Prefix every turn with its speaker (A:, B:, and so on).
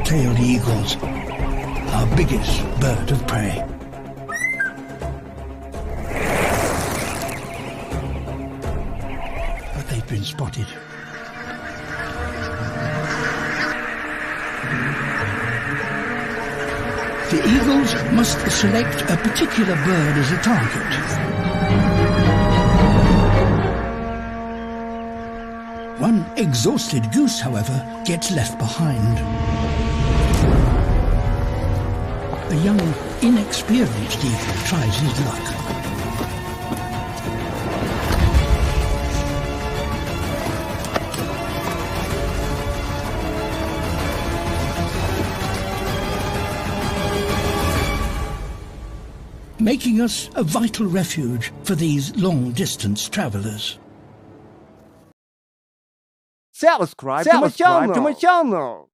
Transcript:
A: black-tailed eagles, our biggest bird of prey. But they've been spotted. The eagles must select a particular bird as a target. One exhausted goose, however, gets left behind. A young, inexperienced eagle tries his luck. Making us a vital refuge for these long-distance travelers.
B: Subscribe to my channel.